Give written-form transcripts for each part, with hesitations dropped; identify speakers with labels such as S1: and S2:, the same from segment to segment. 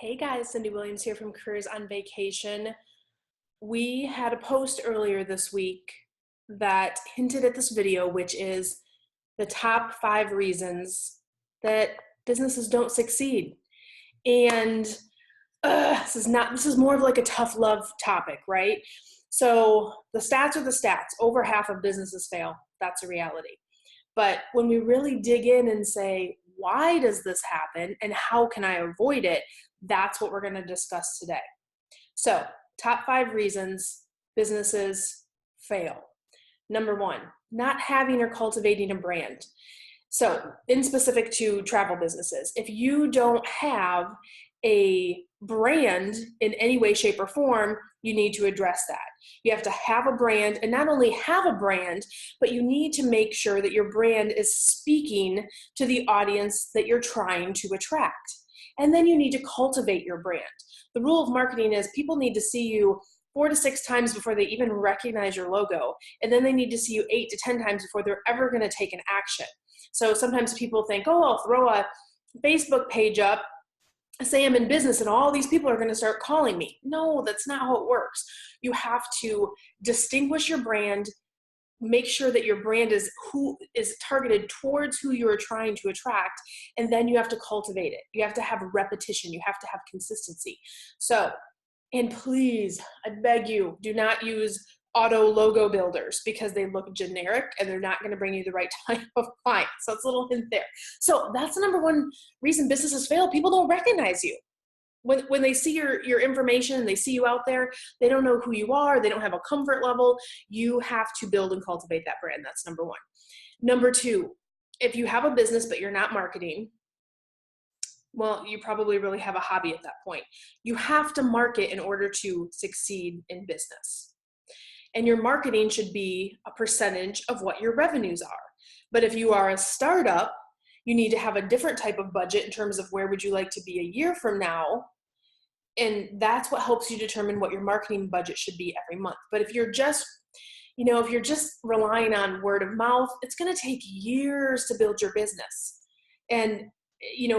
S1: Hey guys, Cyndi Williams here from Careers on Vacation. We had a post earlier this week that hinted at this video, which is the top 5 reasons that businesses don't succeed. And this is more of like a tough love topic, right? So the stats are the stats. Over half of businesses fail. That's a reality. But when we really dig in and say, why does this happen and how can I avoid it? That's what we're going to discuss today. So, top 5 reasons businesses fail. Number 1, not having or cultivating a brand. So, in specific to travel businesses, if you don't have a brand in any way, shape, or form, you need to address that. You have to have a brand, and not only have a brand, but you need to make sure that your brand is speaking to the audience that you're trying to attract. And then you need to cultivate your brand. The rule of marketing is people need to see you 4 to 6 times before they even recognize your logo. And then they need to see you 8 to 10 times before they're ever going to take an action. So sometimes people think, oh, I'll throw a Facebook page up, say I'm in business, and all these people are going to start calling me. No, that's not how it works. You have to distinguish your brand, make sure that your brand is targeted towards who you are trying to attract, and then you have to cultivate it. You have to have repetition. You have to have consistency. So, and please, I beg you, do not use auto logo builders because they look generic and they're not going to bring you the right type of client. So it's a little hint there. So that's the number one reason businesses fail. People don't recognize you. When they see your information and they see you out there, they don't know who you are. They don't have a comfort level. You have to build and cultivate that brand. That's number 1. Number 2, if you have a business but you're not marketing, well, you probably really have a hobby at that point. You have to market in order to succeed in business. And your marketing should be a percentage of what your revenues are. But if you are a startup, you need to have a different type of budget in terms of where would you like to be a year from now. And that's what helps you determine what your marketing budget should be every month. But if you're just, if you're just relying on word of mouth, it's going to take years to build your business. And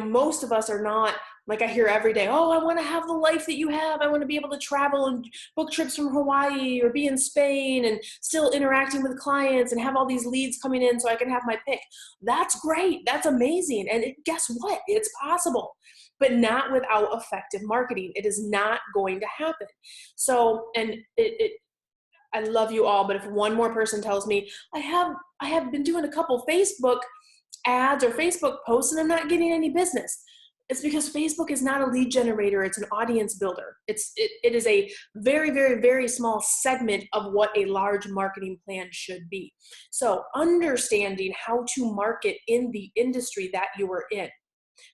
S1: most of us are not, like I hear every day, oh, I want to have the life that you have. I want to be able to travel and book trips from Hawaii or be in Spain and still interacting with clients and have all these leads coming in so I can have my pick. That's great. That's amazing. And guess what? It's possible, but not without effective marketing. It is not going to happen. So, and I love you all, but if one more person tells me, I have been doing a couple Facebook ads or Facebook posts and I'm not getting any business, it's because Facebook is not a lead generator. It's an audience builder. It is a very, very, very small segment of what a large marketing plan should be. So understanding how to market in the industry that you are in.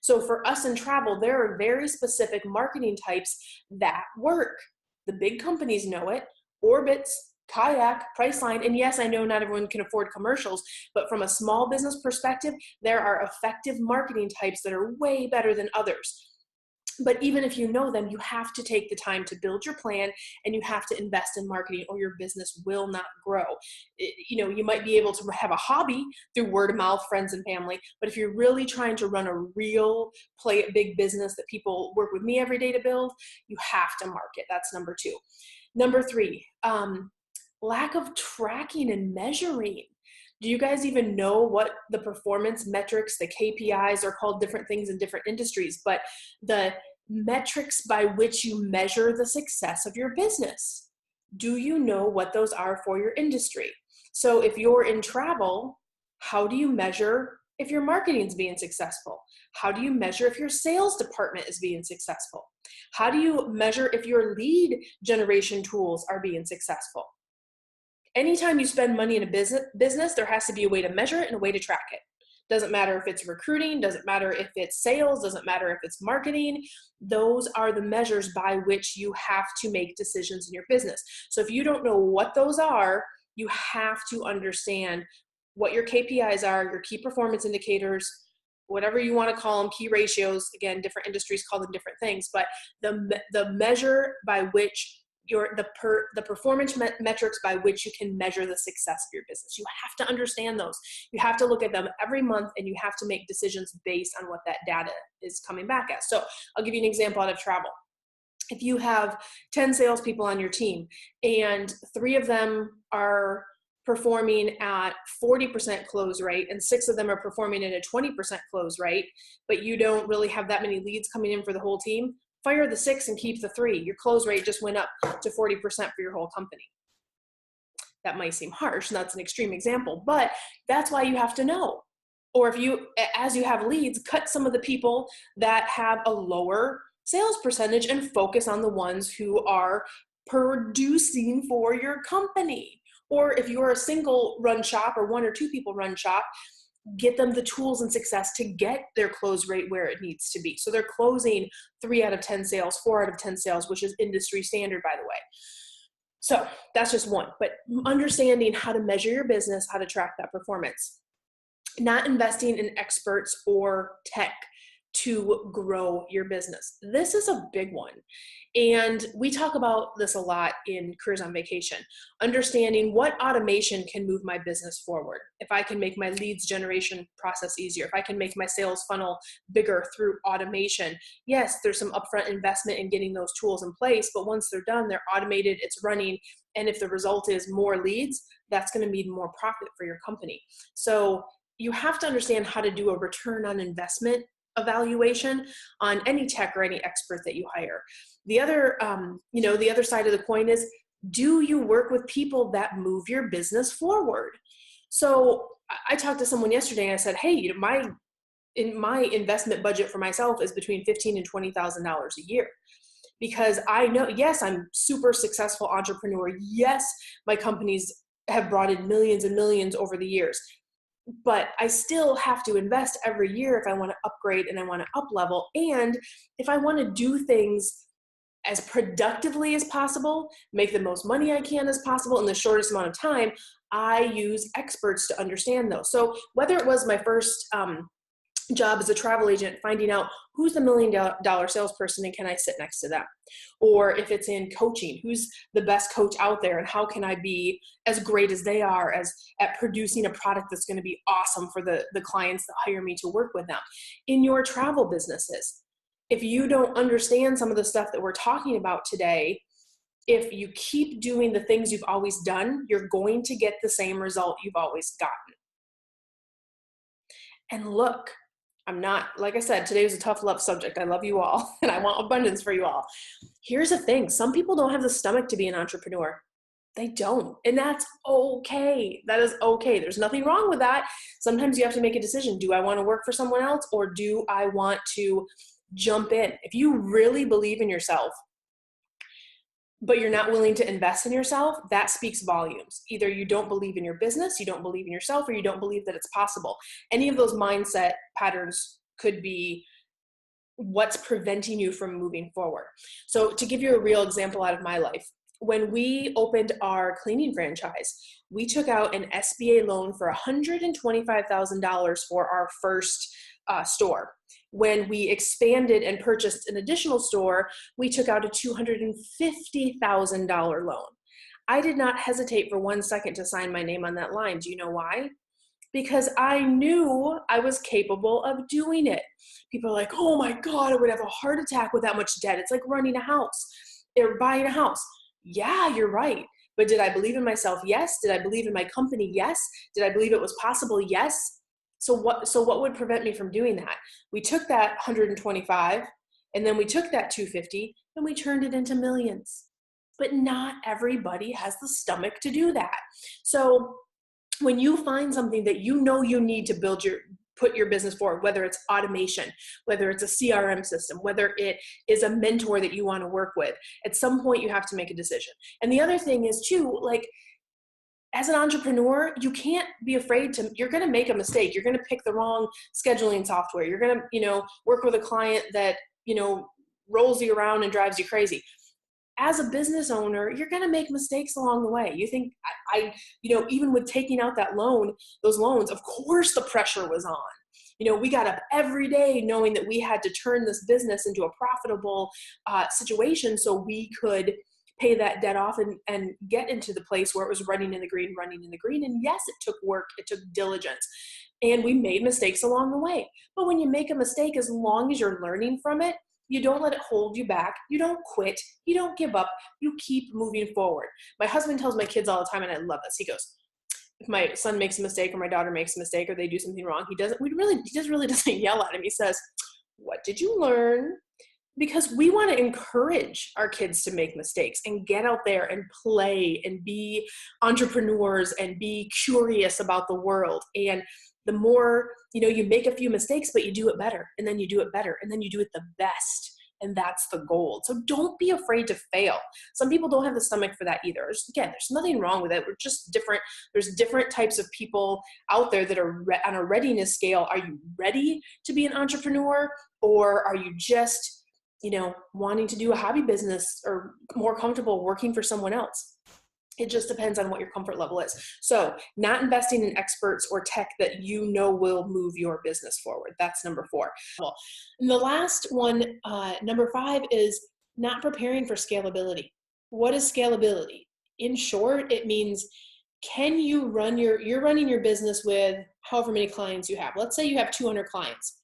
S1: So for us in travel, there are very specific marketing types that work. The big companies know it. Orbitz, Kayak, Priceline, and yes, I know not everyone can afford commercials, but from a small business perspective, there are effective marketing types that are way better than others. But even if you know them, you have to take the time to build your plan and you have to invest in marketing or your business will not grow. You might be able to have a hobby through word of mouth, friends and family, but if you're really trying to run a real play it big business that people work with me every day to build, you have to market. That's number 2. Number 3, lack of tracking and measuring. Do you guys even know what the performance metrics, the KPIs, are called different things in different industries, but the metrics by which you measure the success of your business? Do you know what those are for your industry? So if you're in travel, how do you measure if your marketing is being successful? How do you measure if your sales department is being successful? How do you measure if your lead generation tools are being successful? Anytime you spend money in a business, there has to be a way to measure it and a way to track it. Doesn't matter if it's recruiting, doesn't matter if it's sales, doesn't matter if it's marketing. Those are the measures by which you have to make decisions in your business. So if you don't know what those are, you have to understand what your KPIs are, your key performance indicators, whatever you want to call them, key ratios. Again, different industries call them different things, but the measure by which the performance metrics by which you can measure the success of your business. You have to understand those. You have to look at them every month, and you have to make decisions based on what that data is coming back as. So I'll give you an example out of travel. If you have 10 salespeople on your team and 3 of them are performing at 40% close rate and 6 of them are performing at a 20% close rate, but you don't really have that many leads coming in for the whole team, fire the 6 and keep the 3. Your close rate just went up to 40% for your whole company. That might seem harsh, and that's an extreme example, but that's why you have to know. Or if you, as you have leads, cut some of the people that have a lower sales percentage and focus on the ones who are producing for your company. Or if you're a single run shop or 1 or 2 people run shop, get them the tools and success to get their close rate where it needs to be. So they're closing 3 out of 10 sales, 4 out of 10 sales, which is industry standard, by the way. So that's just one, but understanding how to measure your business, how to track that performance. Not investing in experts or tech to grow your business. This is a big one. And we talk about this a lot in Careers on Vacation. Understanding what automation can move my business forward. If I can make my leads generation process easier, if I can make my sales funnel bigger through automation. Yes, there's some upfront investment in getting those tools in place, but once they're done, they're automated, it's running. And if the result is more leads, that's going to mean more profit for your company. So you have to understand how to do a return on investment evaluation on any tech or any expert that you hire. The other, the other side of the coin is, do you work with people that move your business forward? So I talked to someone yesterday and I said, hey, my investment budget for myself is between $15,000 and $20,000 a year. Because I know, yes, I'm super successful entrepreneur. Yes, my companies have brought in millions and millions over the years. But I still have to invest every year if I want to upgrade and I want to up level. And if I want to do things as productively as possible, make the most money I can as possible in the shortest amount of time, I use experts to understand those. So whether it was my first job as a travel agent, finding out who's the $1 million salesperson and can I sit next to them? Or if it's in coaching, who's the best coach out there and how can I be as great as they are at producing a product that's going to be awesome for the clients that hire me to work with them. In your travel businesses, if you don't understand some of the stuff that we're talking about today, if you keep doing the things you've always done, you're going to get the same result you've always gotten. And look, I'm not, like I said, today was a tough love subject. I love you all and I want abundance for you all. Here's the thing. Some people don't have the stomach to be an entrepreneur. They don't. And that's okay. That is okay. There's nothing wrong with that. Sometimes you have to make a decision. Do I want to work for someone else or do I want to jump in? If you really believe in yourself, but you're not willing to invest in yourself, that speaks volumes. Either you don't believe in your business, you don't believe in yourself, or you don't believe that it's possible. Any of those mindset patterns could be what's preventing you from moving forward. So to give you a real example out of my life, when we opened our cleaning franchise, we took out an SBA loan for $125,000 for our first store. When we expanded and purchased an additional store, we took out a $250,000 loan. I did not hesitate for 1 second to sign my name on that line. Do you know why? Because I knew I was capable of doing it. People are like, oh my God, I would have a heart attack with that much debt. It's like running a house or buying a house. Yeah, you're right. But did I believe in myself? Yes. Did I believe in my company? Yes. Did I believe it was possible? Yes. So what would prevent me from doing that? We took that 125 and then we took that 250 and we turned it into millions. But not everybody has the stomach to do that. So when you find something that you know you need to put your business forward, whether it's automation, whether it's a CRM system, whether it is a mentor that you want to work with, at some point you have to make a decision. And the other thing is too, like, as an entrepreneur, you can't be afraid you're going to make a mistake. You're going to pick the wrong scheduling software. You're going to, work with a client that, rolls you around and drives you crazy. As a business owner, you're going to make mistakes along the way. You think even with taking out those loans, of course the pressure was on. We got up every day knowing that we had to turn this business into a profitable situation so we could pay that debt off and get into the place where it was running in the green. And yes, it took work, it took diligence, and we made mistakes along the way. But when you make a mistake, as long as you're learning from it, you don't let it hold you back. You don't quit. You don't give up. You keep moving forward. My husband tells my kids all the time, and I love this. He goes, if my son makes a mistake or my daughter makes a mistake or they do something wrong, he just really doesn't yell at him. He says, "What did you learn?" Because we want to encourage our kids to make mistakes and get out there and play and be entrepreneurs and be curious about the world. And the more, you make a few mistakes, but you do it better, and then you do it better, and then you do it the best. And that's the goal. So don't be afraid to fail. Some people don't have the stomach for that either. Again, there's nothing wrong with it. We're just different. There's different types of people out there that are on a readiness scale. Are you ready to be an entrepreneur, or are you just, wanting to do a hobby business or more comfortable working for someone else? It just depends on what your comfort level is. So not investing in experts or tech that will move your business forward. That's number 4. And the last one, number 5, is not preparing for scalability. What is scalability? In short, it means, can you you're running your business with however many clients you have. Let's say you have 200 clients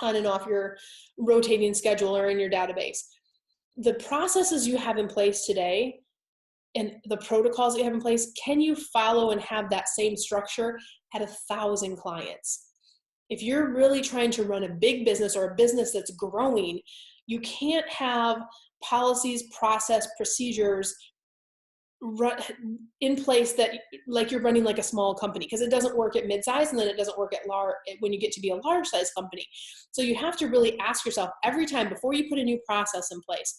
S1: on and off your rotating schedule or in your database. The processes you have in place today and the protocols that you have in place, can you follow and have that same structure at 1,000 clients? If you're really trying to run a big business or a business that's growing, you can't have policies, process, procedures in place that like you're running like a small company, because it doesn't work at mid-size, and then it doesn't work at large when you get to be a large size company. So you have to really ask yourself every time before you put a new process in place,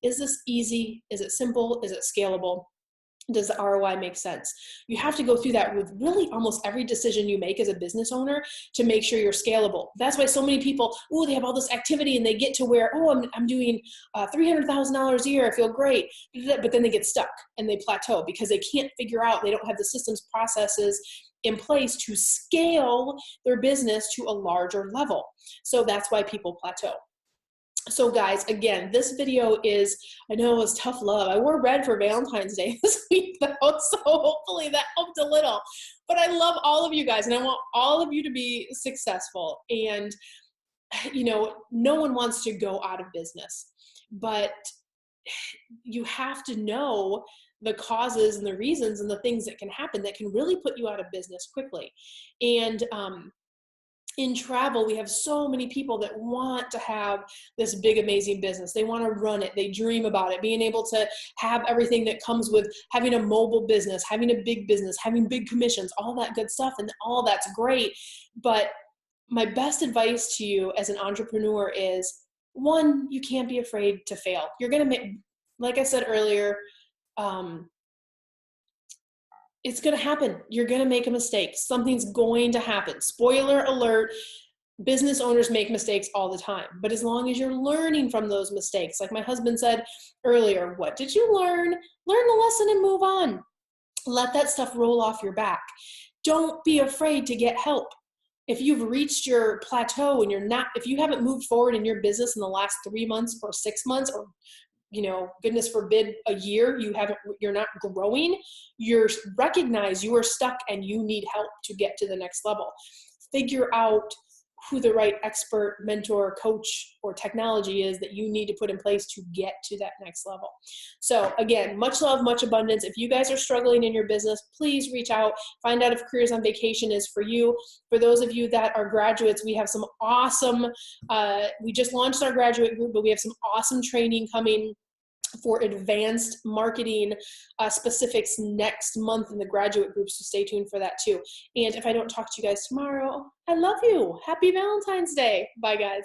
S1: is this easy? Is it simple? Is it scalable? Does the ROI make sense? You have to go through that with really almost every decision you make as a business owner to make sure you're scalable. That's why so many people, they have all this activity and they get to where, I'm doing $300,000 a year. I feel great. But then they get stuck and they plateau because they can't figure out, they don't have the systems, processes in place to scale their business to a larger level. So that's why people plateau. So guys, again, this video is, I know it was tough love. I wore red for Valentine's Day this week though, so hopefully that helped a little. But I love all of you guys, and I want all of you to be successful. And, no one wants to go out of business, but you have to know the causes and the reasons and the things that can happen that can really put you out of business quickly. And, in travel, we have so many people that want to have this big, amazing business. They want to run it. They dream about it, being able to have everything that comes with having a mobile business, having a big business, having big commissions, all that good stuff. And all that's great. But my best advice to you as an entrepreneur is, 1, you can't be afraid to fail. You're going to make, like I said earlier, it's going to happen. You're going to make a mistake. Something's going to happen. Spoiler alert, business owners make mistakes all the time. But as long as you're learning from those mistakes, like my husband said earlier, what did you learn? Learn the lesson and move on. Let that stuff roll off your back. Don't be afraid to get help. If you've reached your plateau and if you haven't moved forward in your business in the last 3 months or 6 months, or goodness forbid, a year, you're not growing, recognize you are stuck and you need help to get to the next level. Figure out who the right expert, mentor, coach, or technology is that you need to put in place to get to that next level. So again, much love, much abundance. If you guys are struggling in your business, please reach out. Find out if Careers on Vacation is for you. For those of you that are graduates, we have some awesome, we just launched our graduate group, but we have some awesome training coming for advanced marketing specifics next month in the graduate groups, so stay tuned for that too. And if I don't talk to you guys tomorrow, I love you. Happy Valentine's Day. Bye guys.